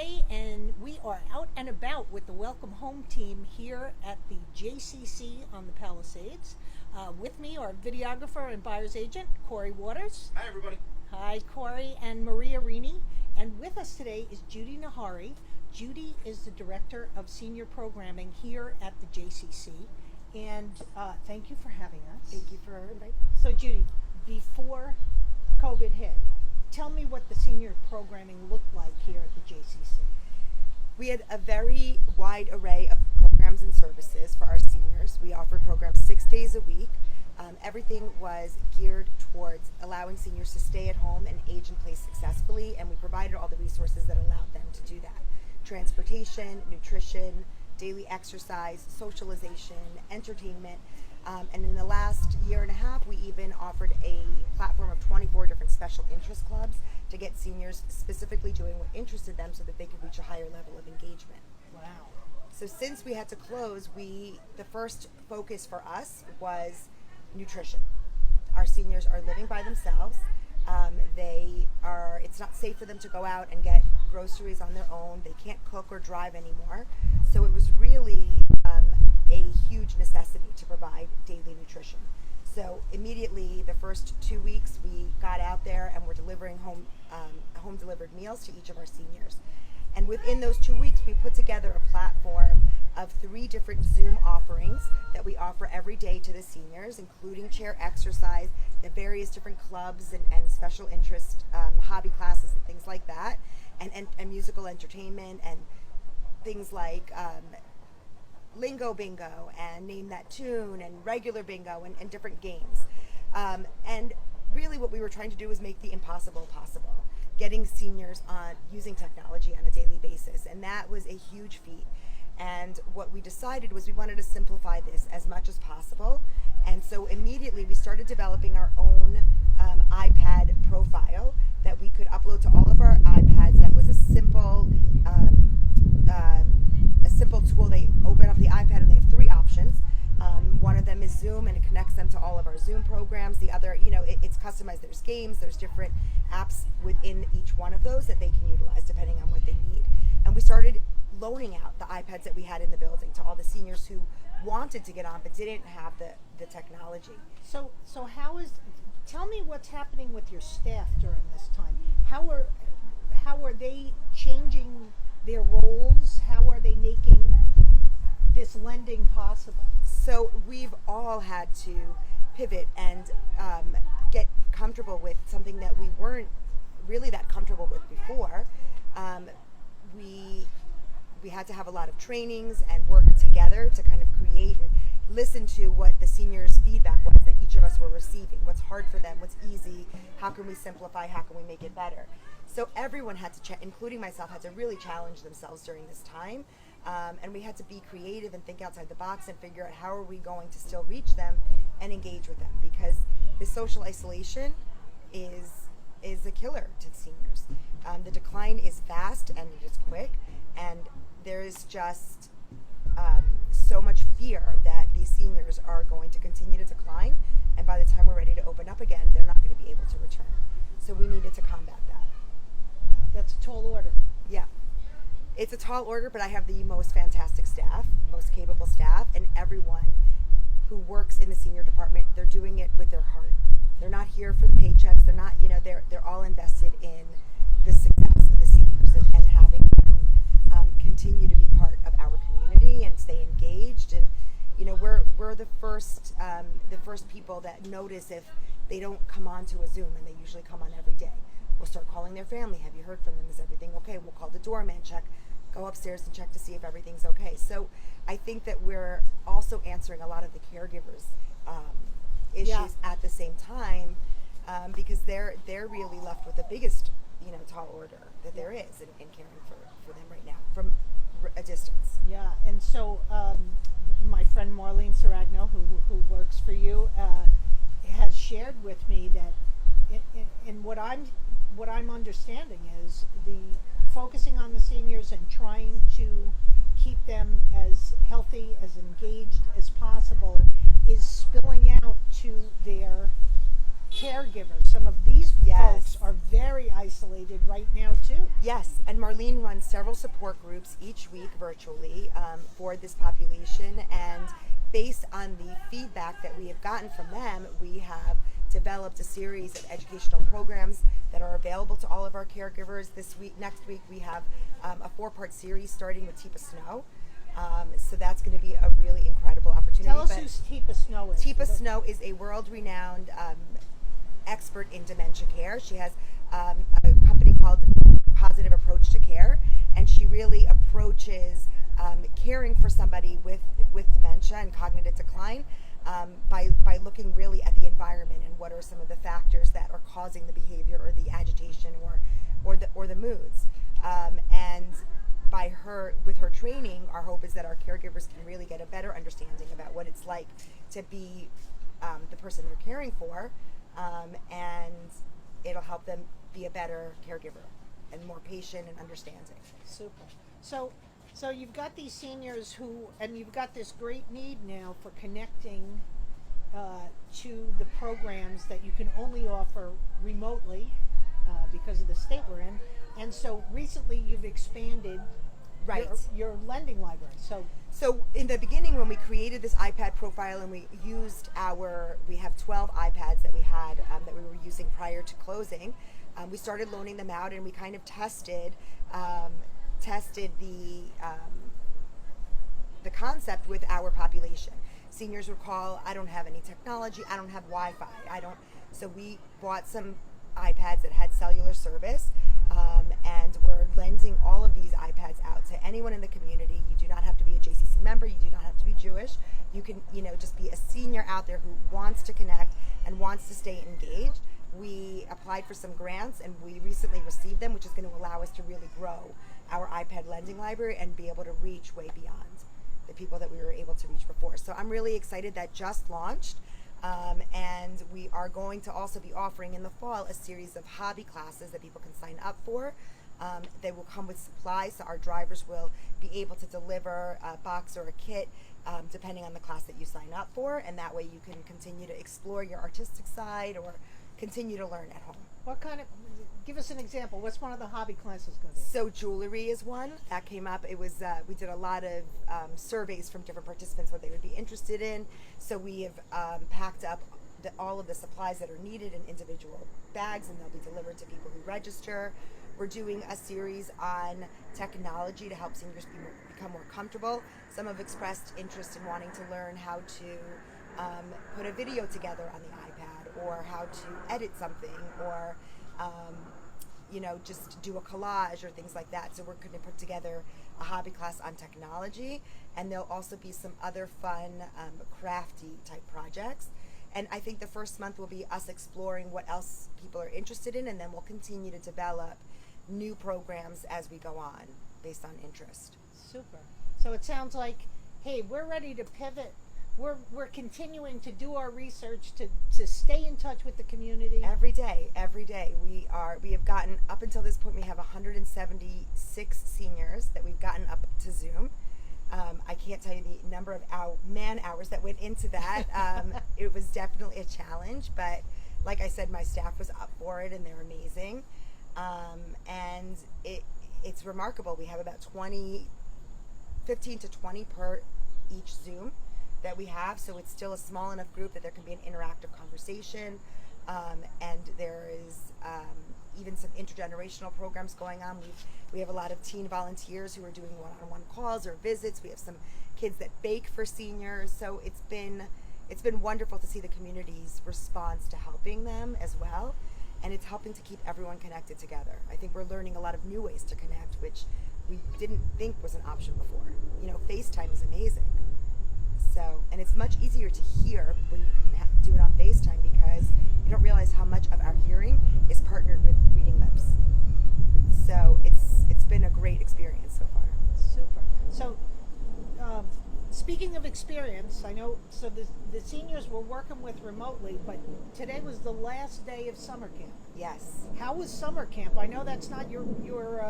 Friday, and we are out and about with the Welcome Home team here at the JCC on the Palisades. With me are videographer and buyer's agent Corey Waters. Hi, everybody. Hi, Corey, and Maria Rini. And with us today is Judi Nahary. Judi is the director of senior programming here at the JCC. And thank you for having us. Thank you for inviting. So, Judi, before COVID hit, tell me what the senior programming looked like here at the JCC. We had a very wide array of programs and services for our seniors. We offered programs 6 days a week. Everything was geared towards allowing seniors to stay at home and age in place successfully, and we provided all the resources that allowed them to do that. Transportation, nutrition, daily exercise, socialization, entertainment. And in the last year and a half, we even offered a platform of 24 different special interest clubs to get seniors specifically doing what interested them so that they could reach a higher level of engagement. Wow. So since we had to close, the first focus for us was nutrition. Our seniors are living by themselves. It's not safe for them to go out and get groceries on their own. They can't cook or drive anymore. So it was really a huge necessity to provide daily nutrition. So immediately, the first 2 weeks, we got out there and we're delivering home delivered meals to each of our seniors. And within those 2 weeks, we put together a platform of 3 different Zoom offerings that we offer every day to the seniors, including chair exercise, the various different clubs and special interest hobby classes and things like that, and musical entertainment and things like lingo bingo and name that tune and regular bingo and different games. And really what we were trying to do was make the impossible possible, getting seniors on using technology on a daily basis. And that was a huge feat. And what we decided was we wanted to simplify this as much as possible. And so immediately we started developing our own iPad profile that we could upload to all of our iPads. That was a simple tool. They open up the iPad and they have 3 options. One of them is Zoom, and it connects them to all of our Zoom programs. The other, it's customized. There's games, there's different apps within each one of those that they can utilize depending on what they need. And we started loaning out the iPads that we had in the building to all the seniors who wanted to get on but didn't have the technology. So tell me what's happening with your staff during this time. How are they changing their roles? How are they making this lending possible? So we've all had to pivot and get comfortable with something that we weren't really that comfortable with before. We had to have a lot of trainings and work together to kind of create and listen to what the seniors' feedback was that each of us were receiving. What's hard for them, what's easy, how can we simplify, how can we make it better? So everyone had to, including myself, had to really challenge themselves during this time. And we had to be creative and think outside the box and figure out how are we going to still reach them and engage with them, because the social isolation is a killer to seniors. The decline is fast and it is quick, and there is just so much fear that these seniors are going to continue to decline, and by the time we're ready to open up again, they're not going to be able to return. So we needed to combat that. That's a tall order. Yeah. It's a tall order, but I have the most fantastic staff, most capable staff, and everyone who works in the senior department, they're doing it with their heart. They're not here for the paychecks. They're not, they're all invested in the success of the seniors and having them continue to be part of our community and stay engaged. And we're the first people that notice if they don't come on to a Zoom, and they usually come on every day. We'll start calling their family. Have you heard from them? Is everything okay? We'll call the doorman, go upstairs and check to see if everything's okay. So I think that we're also answering a lot of the caregivers' issues at the same time, because they're really left with the biggest tall order that there is in caring for them right now from a distance. Yeah, and so my friend Marlene Saragno, who works for you, has shared with me that in what I'm understanding is the focusing on the seniors and trying to keep them as healthy, as engaged as possible is spilling out to their caregivers. Some of these Yes. folks are very isolated right now too. Yes, and Marlene runs several support groups each week virtually for this population, and based on the feedback that we have gotten from them, we have developed a series of educational programs that are available to all of our caregivers. Next week, we have a 4-part series starting with Teepa Snow. So that's going to be a really incredible opportunity. Tell us who Teepa Snow is. Teepa Snow is a world-renowned expert in dementia care. She has a company called Positive Approach to Care, and she really approaches caring for somebody with dementia and cognitive decline by looking really at the environment and what are some of the factors that are causing the behavior or the agitation or the moods. And with her training, our hope is that our caregivers can really get a better understanding about what it's like to be the person they're caring for, and it'll help them be a better caregiver and more patient and understanding. Super. So you've got these seniors and you've got this great need now for connecting to the programs that you can only offer remotely because of the state we're in. And so recently you've expanded your lending library. So in the beginning, when we created this iPad profile and we have 12 iPads that we had that we were using prior to closing. We started loaning them out, and we kind of tested the concept with our population. Seniors would call, I don't have any technology, I don't have Wi-Fi, so we bought some iPads that had cellular service, and we're lending all of these iPads out to anyone in the community. You do not have to be a JCC member, you do not have to be Jewish. You can, just be a senior out there who wants to connect and wants to stay engaged. We applied for some grants, and we recently received them, which is going to allow us to really grow our iPad lending library and be able to reach way beyond the people that we were able to reach before. So I'm really excited. That just launched, and we are going to also be offering in the fall a series of hobby classes that people can sign up for. They will come with supplies, so our drivers will be able to deliver a box or a kit depending on the class that you sign up for, and that way you can continue to explore your artistic side or continue to learn at home. Give us an example. What's one of the hobby classes going to be? So jewelry is one that came up. It was we did a lot of surveys from different participants what they would be interested in. So we have packed up all of the supplies that are needed in individual bags, and they'll be delivered to people who register. We're doing a series on technology to help seniors become more comfortable. Some have expressed interest in wanting to learn how to put a video together on the iPad, or how to edit something, or just do a collage or things like that. So we're going to put together a hobby class on technology, and there'll also be some other fun crafty type projects. And I think the first month will be us exploring what else people are interested in, and then we'll continue to develop new programs as we go on based on interest. Super. So it sounds like, hey, we're ready to pivot. We're continuing to do our research to stay in touch with the community. Every day. We have gotten, up until this point, we have 176 seniors that we've gotten up to Zoom. I can't tell you the number of man hours that went into that. It was definitely a challenge, but like I said, my staff was up for it, and they're amazing. And it's remarkable. We have about 15 to 20 per each Zoom that we have, so it's still a small enough group that there can be an interactive conversation, and there is even some intergenerational programs going on. We have a lot of teen volunteers who are doing one-on-one calls or visits. We have some kids that bake for seniors, so it's been wonderful to see the community's response to helping them as well, and it's helping to keep everyone connected together. I think we're learning a lot of new ways to connect, which we didn't think was an option before. FaceTime is amazing. So, and it's much easier to hear when you can do it on FaceTime, because you don't realize how much of our hearing is partnered with reading lips. So it's been a great experience so far. Super. So, speaking of experience, I know, so the seniors we're working with remotely, but today was the last day of summer camp. Yes. How was summer camp? I know that's not your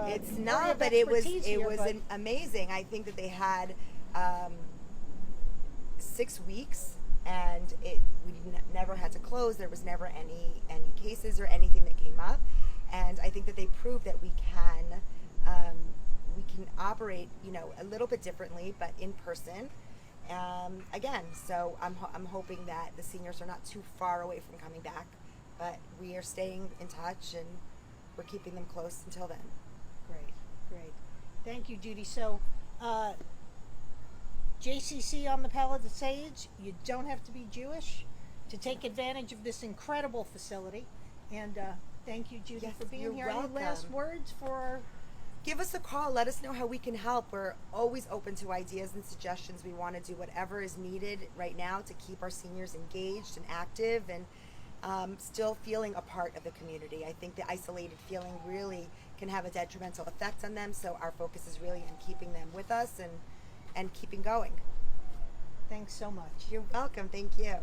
it's area not, of but it was expertise amazing. I think that they had 6 weeks and never had to close. There was never any cases or anything that came up, and I think that they proved that we can operate, a little bit differently, but in person. Again, so I'm hoping that the seniors are not too far away from coming back, but we are staying in touch and we're keeping them close until then. Great. Thank you, Judi. So, JCC on the Palisades, you don't have to be Jewish to take advantage of this incredible facility. And thank you, Judi, Yes, for being you're here. Any last welcome. words for our... Give us a call. Let us know how we can help. We're always open to ideas and suggestions. We want to do whatever is needed right now to keep our seniors engaged and active and still feeling a part of the community. I think the isolated feeling really can have a detrimental effect on them, so our focus is really on keeping them with us and keeping going. Thanks so much. You're welcome. Thank you.